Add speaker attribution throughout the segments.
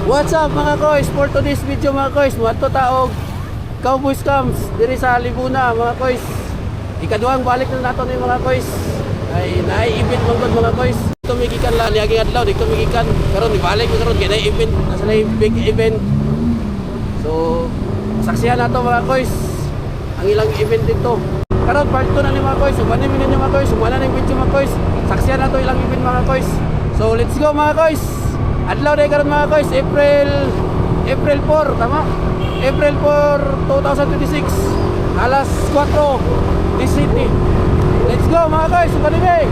Speaker 1: What's up mga koys? For today's video mga koys, muadto taog Cowboys Camps diri sa Libuna mga koys. Ikaduhang balik na nato ni mga koys. Ay naay-event mong mga koys. Dito migikan la niaging adlaw dito migikan. Karon ibalik mo karon kay naay-event, nasa na big event. So saksihan nato mga koys ang ilang event dito. Karon part 2 na ni mga koys. Ubanin mi ninyo mga koys, umana ning video mga koys. Saksihan nato ilang event mga koys. So let's go mga koys. Adlaw day karon mga koys, April 4, tama? April 4, 2026. Alas 4 this city. Let's go mga koys, subanime.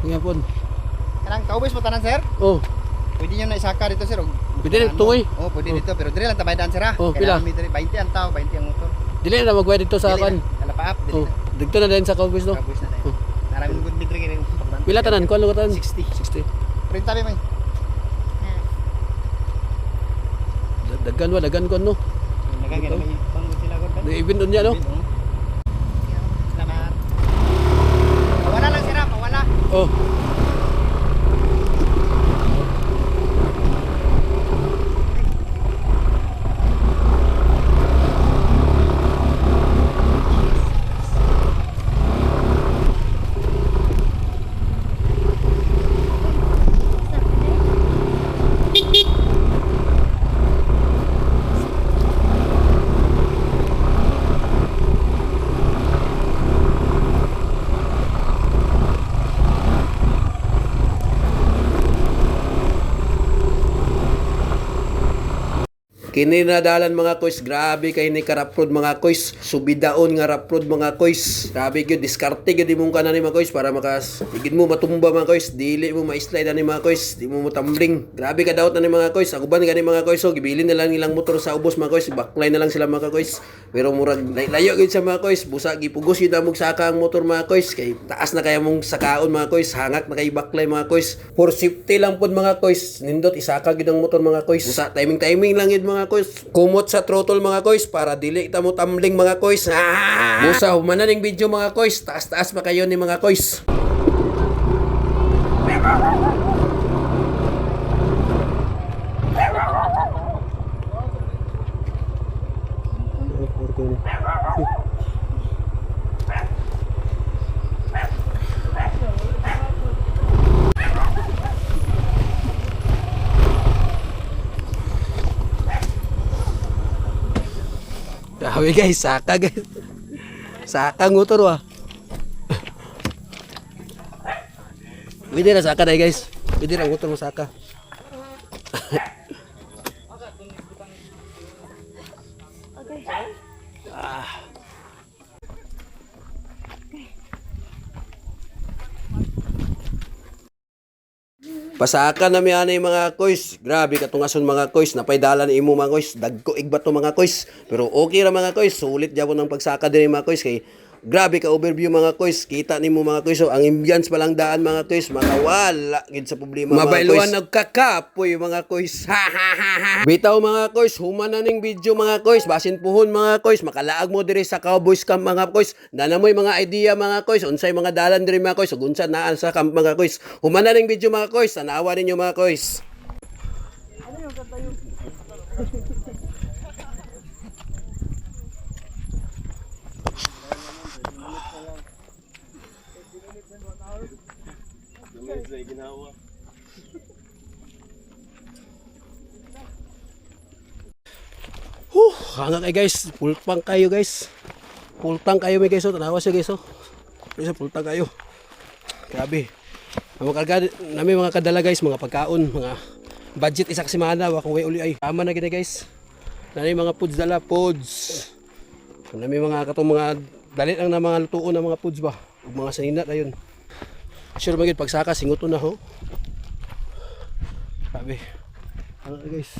Speaker 1: Ngapon.
Speaker 2: Kanang Cowboys mo tanan sir?
Speaker 1: Oh,
Speaker 2: Pwede nyo na isaka dito sir.
Speaker 1: pwede na tungoy.
Speaker 2: Oh, pwede dito pero dire lang tabaydan sir ha.
Speaker 1: Oh, pila?
Speaker 2: Kailangan may dire 20 ang tao, 20 ang motor.
Speaker 1: Dili na magbayad dito sa kan.
Speaker 2: Kala pa up dire.
Speaker 1: Oh, dito na din sa Cowboys no.
Speaker 2: Cowboys na tayo.
Speaker 1: Oh.
Speaker 2: Naraming good midre kini.
Speaker 1: Pila tanan ko ano tanan?
Speaker 2: 60.
Speaker 1: 60.
Speaker 2: Print tabi may.
Speaker 1: Dagan ko no.
Speaker 2: Nagagana may pangod sila gud.
Speaker 1: May event doon niya no.
Speaker 2: Salamat. Pawala lang sir ha, pawala.
Speaker 1: Oh. Kini nadalan mga koys, grabe kay ni karaprod mga koys. Subidaon nga raprod mga koys. Grabe gyud diskarte gyud imong kanan ni mga koys para makas higid mo matumba mga koys, dili mo ma-slide ani mga koys, di mo tumbling. Grabe ka daot na ni mga koys. Aguban gani mga koys, so gibilin na lang ilang motor sa ubos mga koys, backline na lang sila mga koys. Pero murag layo gyud sa mga koys, busa gipugos gyud among saka ang motor mga koys, kay taas na kaya mong sakaon mga koys, hangak na kay backline mga koys. For safety lang pud mga koys, nindot isaka gyud ang motor mga koys. Busa timing lang gyud mga koys. Kumot sa throttle mga koys para dili ta mo tumbling mga koys. Busa humanan ning video mga koys. Taas-taas pa kayo ni mga koys. Grabe guys, saka guys. Saka motor wah. Pwede na saka dahil guys. Pwede na motor mo saka. Pasaka na mi anay mga koys. Grabe katungason mga koys. Napaydalan imo mga koys. Dagko igbato mga koys. Pero okay ra mga koys. Sulit gyapon ang pagsaka diri mga koys kay grabe ka overview mga koys. Kita nimo mga koys. So, ang ambience pa lang daan mga koys. Makawala gid sa problema mga koys. Mabayluan nagkakapoy mga koys. Bitaw mga koys, human na ning video mga koys. Basin puhon mga koys. Makalaag mo diri sa Cowboys Camp mga koys. Nanamoy mga idea mga koys. Unsay mga dalan diri mga koys. Ug unsa naa sa camp mga koys. Human na ning video mga koys. Tanawa ninyo mga koys. Ano yung katayo? Hangak ay guys, full tank kayo guys. Full tank kayo may guys, oh. Tanawa siya guys, oh. Full tank kayo. Grabe. Nami mga kadala guys, mga pagkaon, mga budget isa ka semana, wa kung way uli ay. Tama na gid guys. Nami mga foods dala, foods. Nami mga katong mga dalit lang na mga lutuon na mga foods ba. Ug mga sanina dayon. Sure magid pagsaka singuto na ho. Sabi. Ano guys?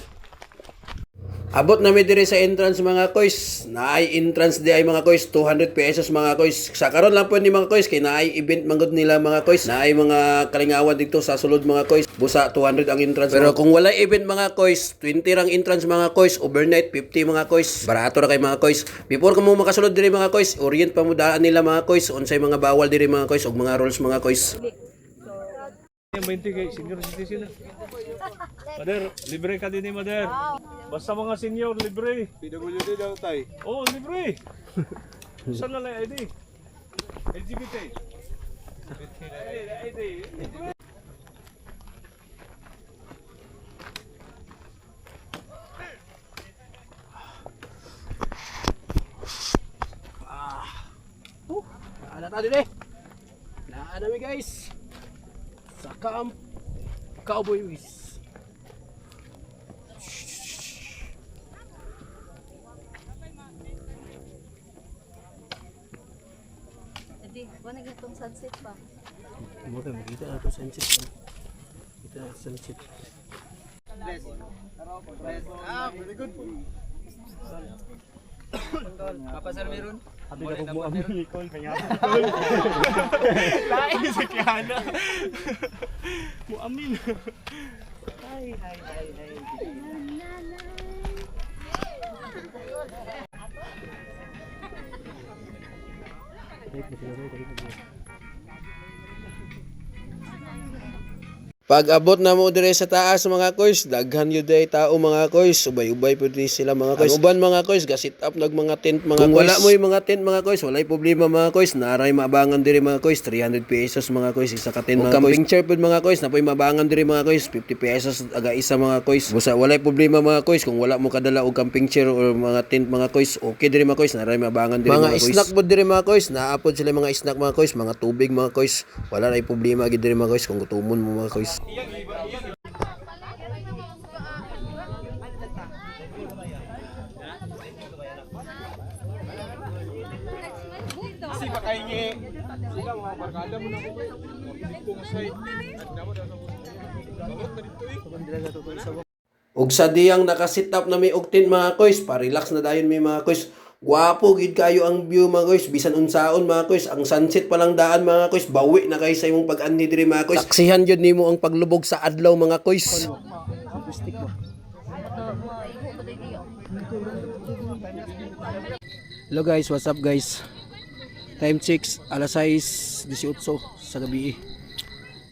Speaker 1: Abot na mi diri sa entrance mga koys. Naay entrance di ay mga koys 200 pesos mga koys. Sa karon lang po ni mga koys kay naay event manggod nila mga koys. Naay mga kalingawan dito sa sulod mga koys. Busa 200 ang entrance. Pero kung wala event mga koys, 20 rang entrance mga koys, overnight 50 mga koys. Barato ra kay mga koys. Before ka mo makasulod diri mga koys, orient pa mo daan nila mga koys. Unsay mga bawal diri mga koys ug mga rules mga koys.
Speaker 3: Yung 20 kay senior citizen na. Mother, libre ka din ni Mother. Basta mga senior, libre.
Speaker 4: PWD daw tay.
Speaker 3: Oo, libre. Saan na lang ID? LGBT. ID.
Speaker 1: Ana ta dire. Naa mi guys. Sa Camp Cowboy Wiz.
Speaker 5: Jadi, wala gitong sunset pa.
Speaker 1: Mo ka makita na to sunset. Kita na sunset.
Speaker 2: Very good. Apa sir meron?
Speaker 3: Abi na kung mo ang Nicole kaya. Lain sa Kiana. Mo amin.
Speaker 1: Pag abot na mo dire sa taas mga koys, daghan yun day tao mga koys. Ubay-ubay po din sila mga koys. Ang uban mga koys, gasit up nag mga tent mga koys. Kung wala mo yung mga tent mga koys, walay problema mga koys. Naray maabangan dire mga koys, 300 pesos mga koys, isa ka tent mga koys. Camping chair po mga koys, napoy mabangan dire mga koys, 50 pesos aga isa mga koys. Busa walay problema mga koys, kung wala mo kadala og camping chair or mga tent mga koys, okay dire mga koys, naray maabangan dire mga koys. Mga snack po dire mga koys, naapod sila mga snack mga koys, mga tubig mga koys. Wala ray problema gid dire mga koys kung gutumon mo mga koys. Ug sa diyang naka-sit up na may ugtin mga koys, pa-relax na dayon may mga koys. Gwapo gid kayo ang view mga koys, bisan unsaon mga koys. Ang sunset pa lang daan mga koys, bawi na kay sa imong pag-anhi diri mga koys. Saksihan jud nimo ang paglubog sa adlaw mga koys. Hello guys, what's up guys? Time checks alas 6:18 sa gabi.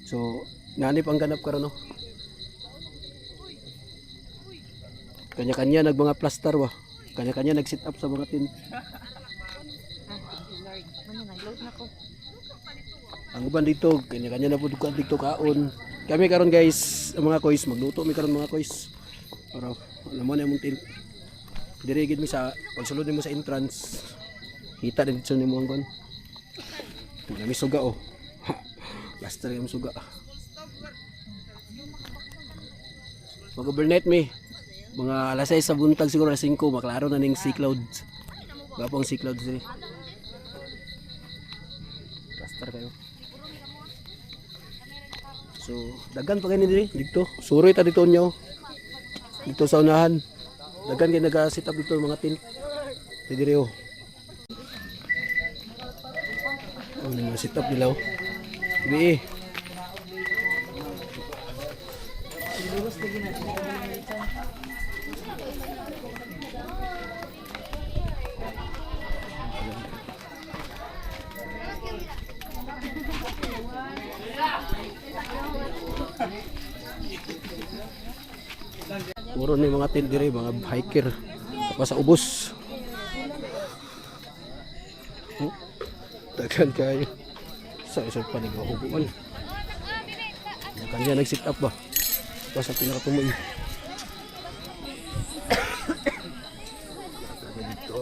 Speaker 1: So, nanip ang ganap karon no. Kanya-kanya nag mga plaster wa. Kanya-kanya nag-sit up sa mga tin. Ang uban dito, kanya-kanya na pud dito kaon. Kami karon guys, ang mga koys, magluto mi karon mga koys. Para alam mo na imong tin. Dire gid mi sa pagsulod nimo sa entrance. Kita din dito nimo ang kon. Nami suga oh. Plaster yung suga. Mag-overnight mi. Mga alas 6 sa buntag siguro alas 5 maklaro na ning sea clouds. Gapong sea clouds diri. Plaster kayo. So, dagan pa kayo diri dito. Suri ta dito nyo. Dito sa unahan. Dagan kayo nag-sit up dito mga tent. Diri oh. Oh, mga sit up nila oh. Ibi. Puro ni mga tent diri, mga hiker pa sa ubos. Dagan kayo. Sa isang panigwahubuan. Kanya nag-sit up ba? Pa sa pinakatumoy. Dito.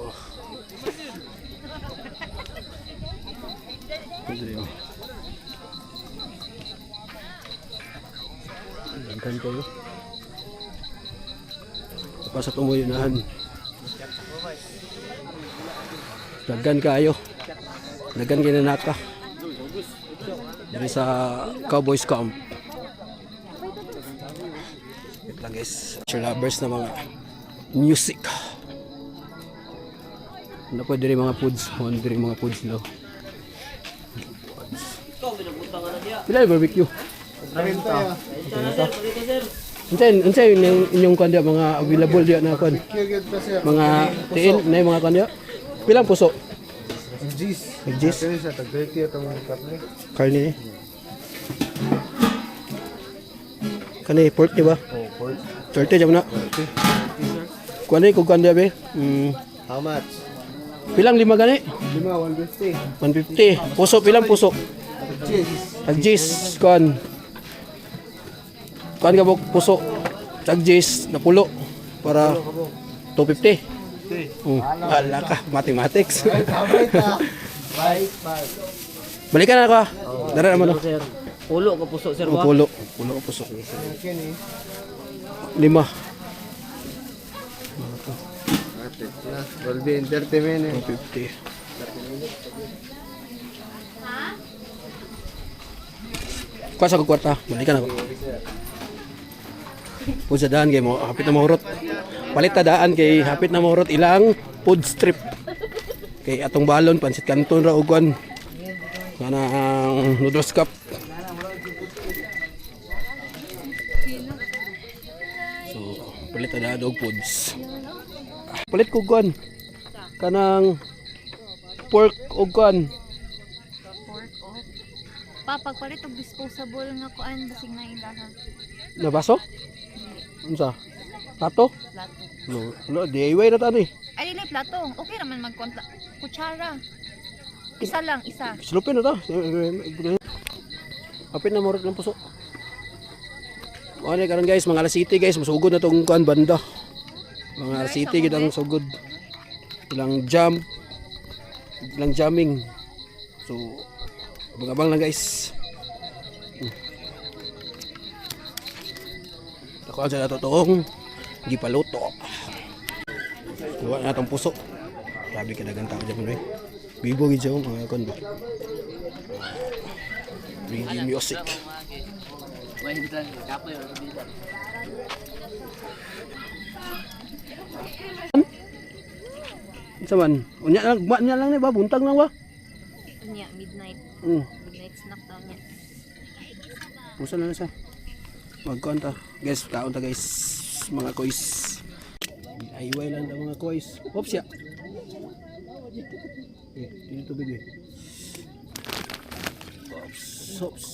Speaker 1: Dagan kayo. Pa sa tumoy unahan. Dagan kayo. Dagan ginanaka. Dari sa Cowboys Camp. Wait lang guys. Nature lovers na mga music. Ano po diri mga foods? Ano diri mga foods lo? Pila yung barbecue? Unsay inyong kanya mga available diya na kon? Mga tiin na yung mga kanya? Pilang puso? Gis. Karne ni. Kani pork di ba?
Speaker 2: Oh, pork.
Speaker 1: 30 jam na. Kuan ni kung kanya be?
Speaker 2: How much?
Speaker 1: Pilang lima gani?
Speaker 2: 150.
Speaker 1: 150. Puso pilang puso? Tagjis kon. Kan ka bok puso. Tagjis na pulo para 250. Ala ka, mathematics. Balikan na ako. Dara naman ako.
Speaker 2: Pulo ka puso, sir.
Speaker 1: Pulo ka puso. Lima.
Speaker 2: 12 in 30 minutes.
Speaker 1: 250. Kuha sa kwarta, balikan ako. Pud sa daan kay mo, hapit na mahurot. Palit ta daan kay hapit na mahurot ilang food strip. Kay atong balon pansit kanton ra ug kuan. Kanang noodles cup. So, palit ta daan og foods. Palit ko kuan. Kanang pork ug kuan.
Speaker 5: Pork o. Pa, pagpalit og disposable nga kuan basig na ilaha.
Speaker 1: Na baso? Unsa? Plato?
Speaker 5: Plato.
Speaker 1: No, DIY na tani.
Speaker 5: Ay, dili plato. Okay naman magkonta. Kutsara. Isa lang, isa.
Speaker 1: Silupin na ta. Apit na morot ng puso. Ano karon guys, mga alas city guys, masugod na tong kuan banda. Mga alas city gid ang sugod. Ilang jump, ilang jamming. So, abang-abang lang guys. Ako sa totoong gipaluto. Kuha na itong puso. Grabe ka dagang tao dyan, Bibo gid siya mga kon ba. Reading music. Isa man, unya lang ni ba, buntag lang ba?
Speaker 5: Unya, midnight. Midnight snack daw niya.
Speaker 1: Pusa na siya. Magkuhan ta. Guys, kaon ta guys. Mga kois. Ayway lang ta mga kois. Oops ya. Dito tubig eh. Oops.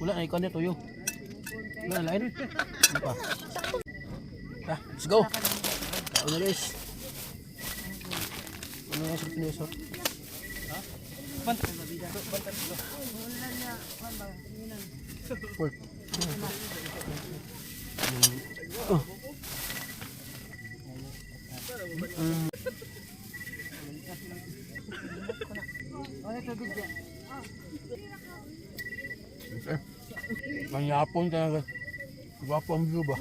Speaker 1: Wala na ikon na tuyo. Wala na lain. Ano pa? Let's go. Kaon na guys. Ano nga sa pinuso? Pork. Oh. Manyapon talaga. Gwapo ang view ba?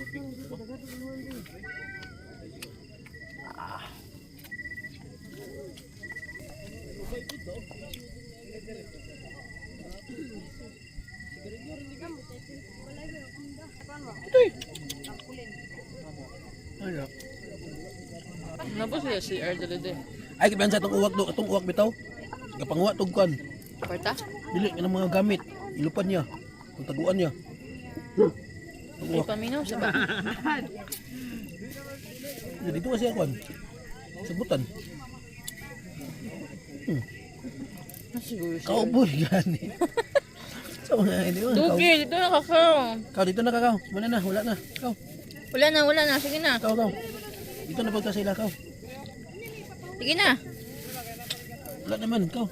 Speaker 5: Nabo siya si Erdalide.
Speaker 1: Ay kibansa itong uwak bitaw. Kapanguha tong kuan.
Speaker 5: Kwarta?
Speaker 1: Dili ng mga gamit. Ilupan niya. Ang taguan niya.
Speaker 5: Ay, paminaw siya ba?
Speaker 1: Dito kasi kuan. Sagutan.
Speaker 5: Siguro siya.
Speaker 1: Kauboy gani. So mga ini.
Speaker 5: Dugi, dito na kakao.
Speaker 1: Kau dito na kakaw. Wala na. Kau.
Speaker 5: Wala na. Sige na.
Speaker 1: Kau. Dito na pagka sila kau.
Speaker 5: Sige na.
Speaker 1: Wala naman kau.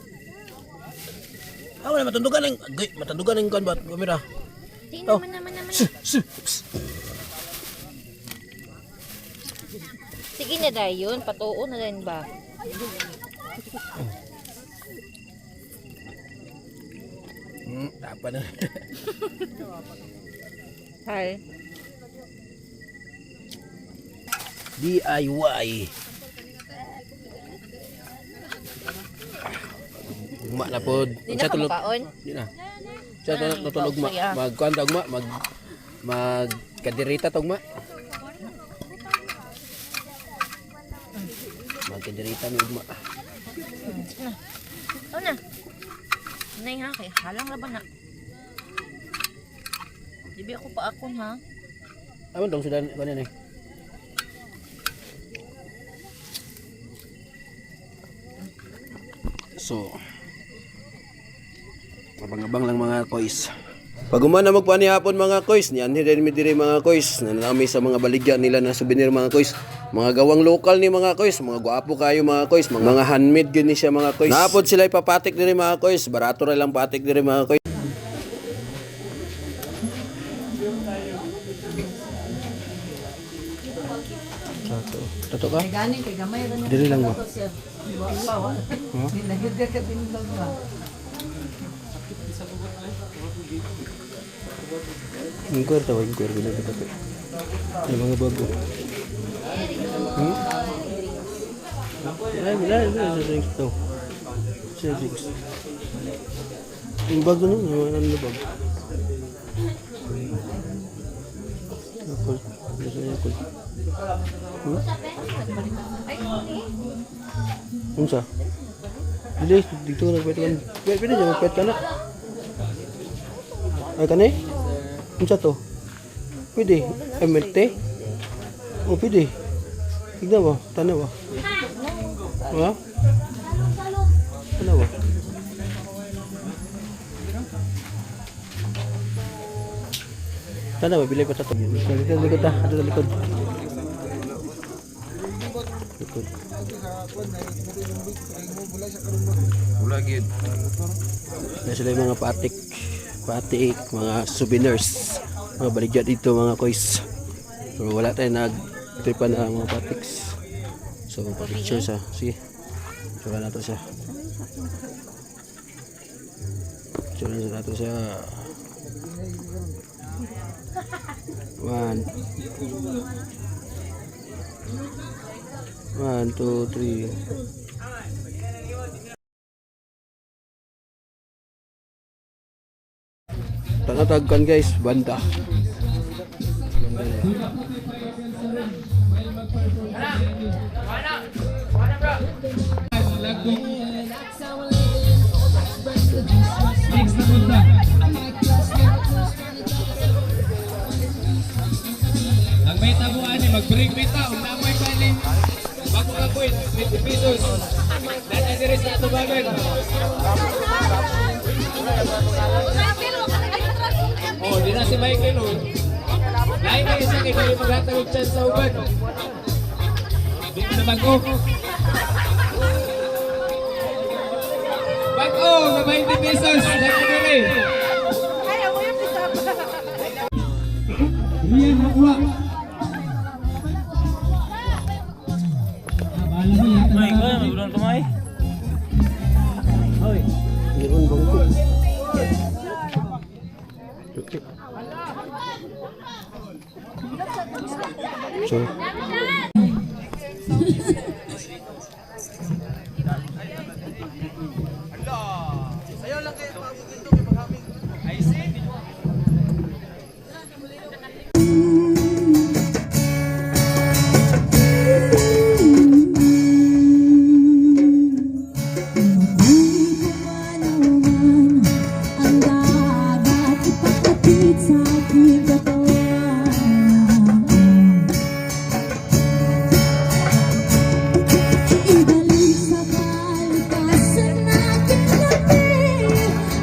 Speaker 1: Wala matundugan ng kuan ba? Kamera.
Speaker 5: Sige
Speaker 1: Oh.
Speaker 5: naman. Sige na dahil yun. Patuo na rin ba?
Speaker 1: Apa na.
Speaker 5: Hi.
Speaker 1: DIY. Ugma na pod.
Speaker 5: Di na ka makaon.
Speaker 1: Di na. Siya natulog ma.
Speaker 5: Saya.
Speaker 1: Magkuan ta ugma, magkadirita ta ugma. Magkadirita mi ugma.
Speaker 5: Ano na? Nay ha, kay halang laban na. Dibi ako pa akon ha.
Speaker 1: Amon dong sudah kanin eh. So, abang-abang lang mga kois. Pag umana magpani hapon mga kois, niyan din mi diri mga kois, nanami sa mga baligya nila na souvenir mga kois. Mga gawang lokal ni mga kois, mga gwapo kayo mga kois, mga handmade gini siya mga kois. Napod sila ipapatik diri mga kois, barato ra lang patik diri mga kois. Tato ka? Diri lang mo. Inquire tahu inquire gini kita tuh. Yang mga bago. Ay, bila six to. Six. Yung bago nun, yung ano bag. Akol, biasanya akol. Unsa? Dili dito na pwede kan. Pwede jam pwede kana. Ay kani? Unsa to? Pwede MLT? Oh, pwede. Tignan mo, tanaw ba? Ha? Tanaw ba? Tanaw ba? Bilay pa sa to. Likod ta. Ato sa likod. Likod. Ulagid. Na sila yung mga patik, mga souvenirs, mga baligya dito mga kois. Pero wala tayong nag-tripan na mga patiks. So picture sa, sige. Picture na to siya. Picture na to siya. 1 2 3. Tanatagkan guys, banda.
Speaker 4: Ang may tabuan ni mag-break meta, unamoy balik. Bago ka po, 20 pesos. Dahil na diri sa tubagan. Oh, di na si Michael oh. Lain na isang ikali maghatagog chance sa uban. Di mo na bago. Bago, na 20 pesos. Dahil na diri. Riyan nakuha.
Speaker 1: Meron bangko. So,
Speaker 6: Ang dagat ipagkatid sa aking katawan. Ibalik sa kalikasan natin natin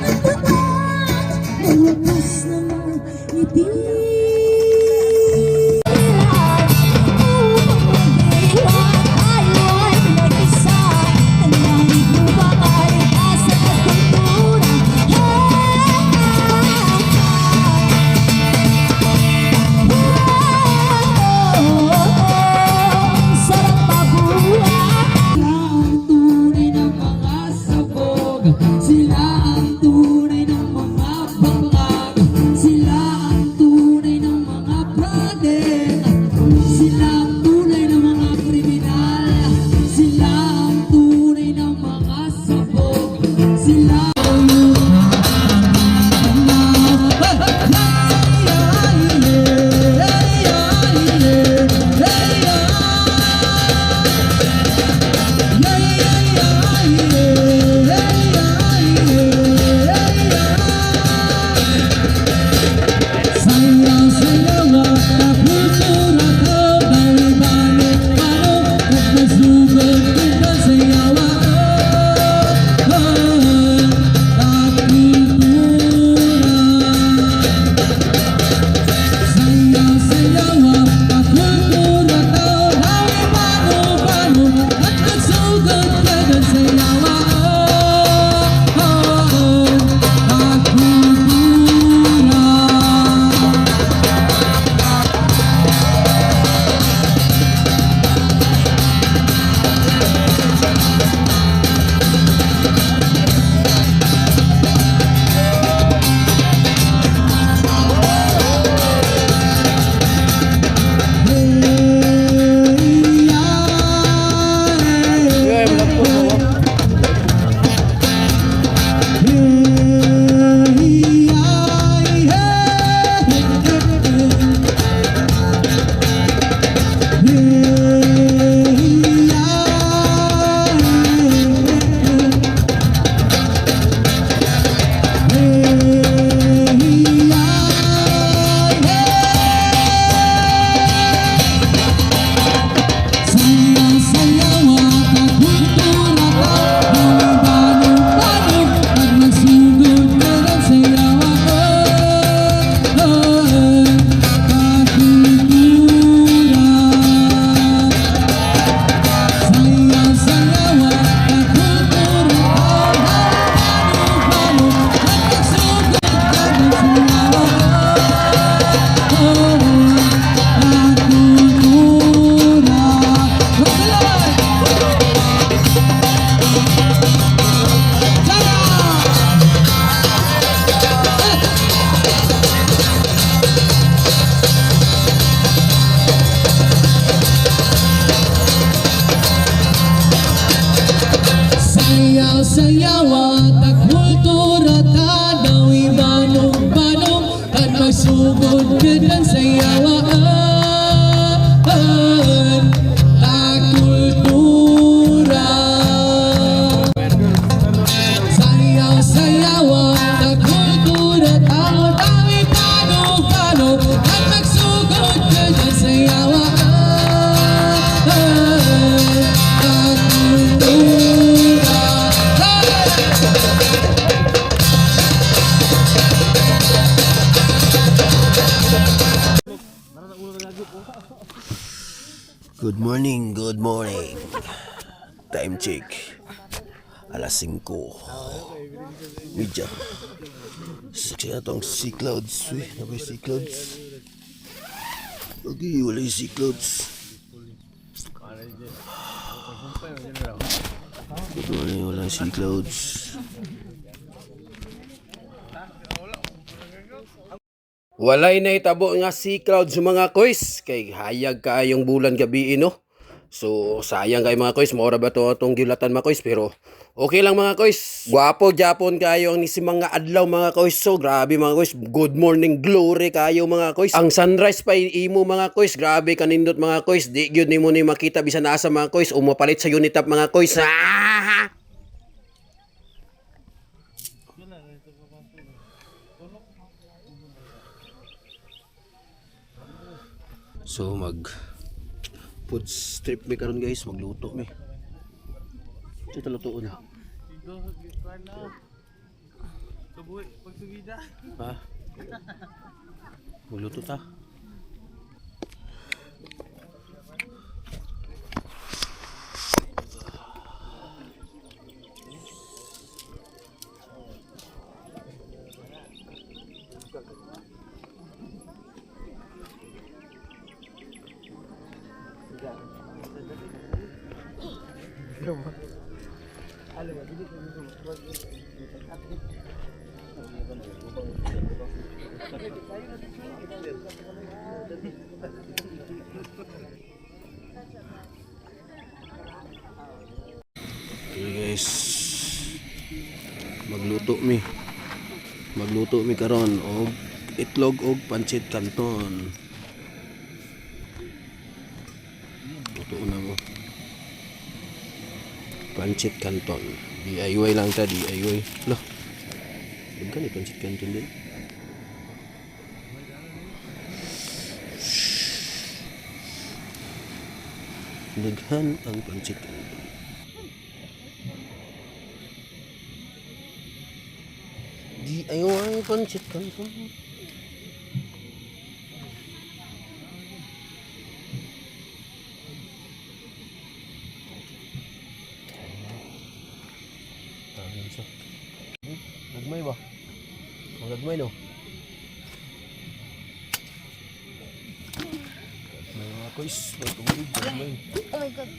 Speaker 6: ang tuwag na wakas namang ngiti. Sila ang tunay ng mga bangag. Sila ang tunay ng mga brother. Sila ang tunay ng mga kriminal. Sila ang tunay ng mga sabog. Sila Magsugod ka dyan sa yawaan na kultura. Sayaw-sayawan na kultura, tawa-tawi, tano-tano, at magsugod ka dyan sa yawaan na kultura.
Speaker 1: Good morning, good morning. Time check. Alas 5. Medya. Saksi na itong sea clouds. Uy, nabay sea clouds. Okay, wala yung sea clouds. Good morning, wala yung sea clouds. Walay na itabo nga sea clouds mga kois. Kay hayag kaayong bulan gabi no. So sayang kay mga kois. Maura ba ito itong gilatan mga kois. Pero okay lang mga kois. Gwapo Japon kayo ang nisi mga adlaw mga kois. So grabe mga kois. Good morning glory kayo mga kois. Ang sunrise pa imo mga kois. Grabe kanindot mga kois. Di gyud nimo ni makita bisan asa mga kois. Umapalit sa unit up mga kois. So food strip mi karon guys, magluto mi. Ito lutuon. Ha? Magluto ta. Okay guys, magluto mi karon og itlog og pancit canton. Luto na mo pancit canton, DIY lang ta, DIY lah. Daghan ni pancit canton din. Daghan ang pancit canton. DIY pancit canton. Nagmay ba? Nagmay no? May mga kois, may tubig, nagmay.
Speaker 5: Oh my god.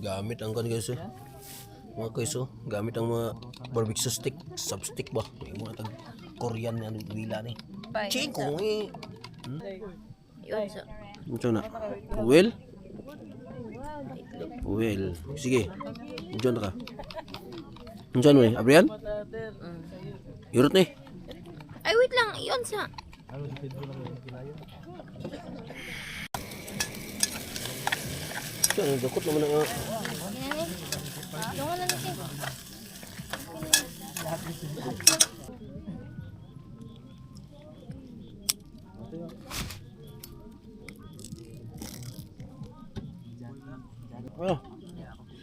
Speaker 1: Gamit ang kan guys mga kois gamit ang mga barbecue stick, substick ba? Yung mga tag Korean na wila ni. Chiko eh.
Speaker 5: Yun sa.
Speaker 1: Ito na. Well? Well. Sige. Diyan ka. Diyan mo eh. Abrian? Yurot ni.
Speaker 5: Ay, wait lang. Yun sa.
Speaker 1: Diyan, dakot naman ang...
Speaker 5: Yung wala na siya.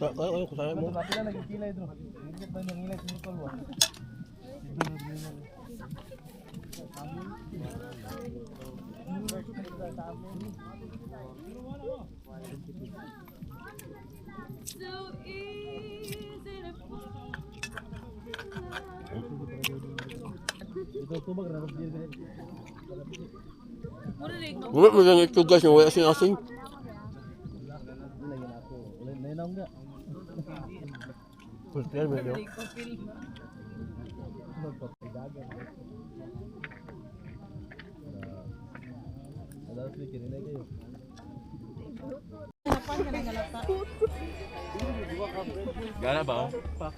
Speaker 1: Kaya kusaya mo. Wala mo lang ito guys, yung wala asing-asing. Pultian mo yun.
Speaker 3: Gana ba? Pak.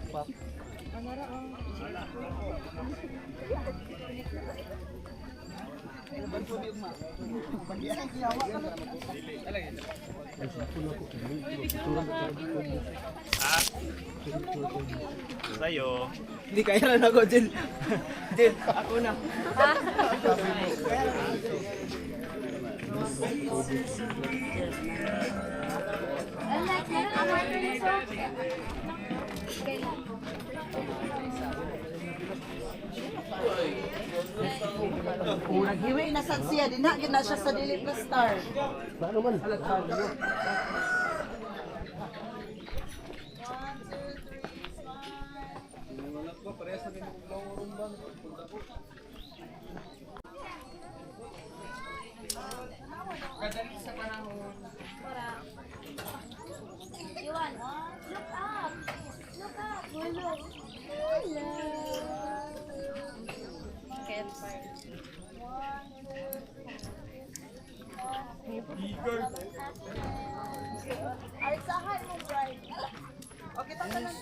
Speaker 3: Sa'yo.
Speaker 2: Hindi kaya lang ako, Jill. Jill, ako na.
Speaker 7: Naghiwi na sa siya, dinagin na siya sa Dilip na Star.
Speaker 1: Paano man?
Speaker 5: Iwan, look up. Look up. Hello.
Speaker 7: Ay, sahay mo, Brian. Okay, tanggalan.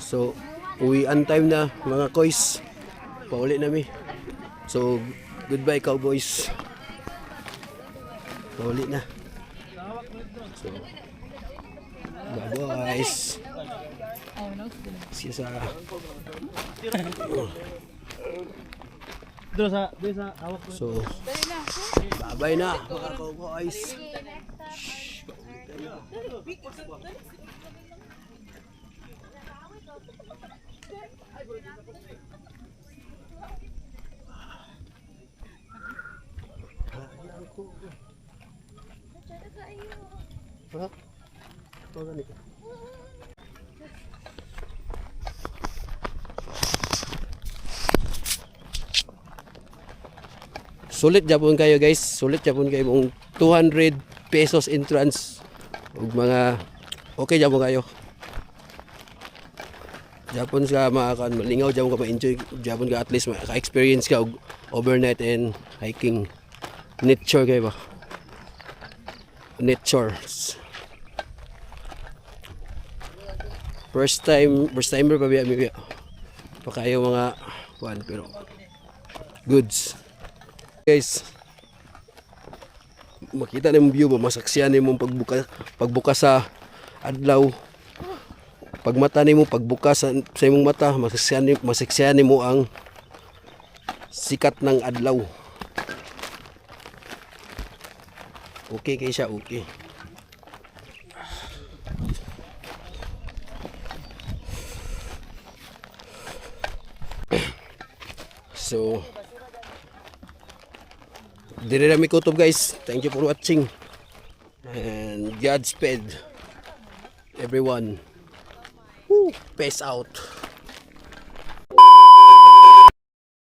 Speaker 1: So, uwian time na mga koys. Pauli na mi. So, goodbye cowboys. Pauli na. So, bye guys. Siya sa So, bye na mga cowboys. Sulit japon kayo guys, sulit japon kayo mong 200 pesos entrance ug mga okay japon kayo. Japon ka makakan malingaw japon ka ma-enjoy japon ka at least maka-experience ka og overnight and hiking nature kayo ba. Nature. First timer pa biya pa kayo mga one pero goods. Guys, makita na yung view ba, masaksiyan na yung pagbuka sa adlaw. Pagmata ni mo, pagbuka sa imong mata, masaksiyan ni mo ang sikat ng adlaw. Okay kayo siya, okay. So, dire na mi kutob guys. Thank you for watching. And Godspeed everyone. Woo, peace out.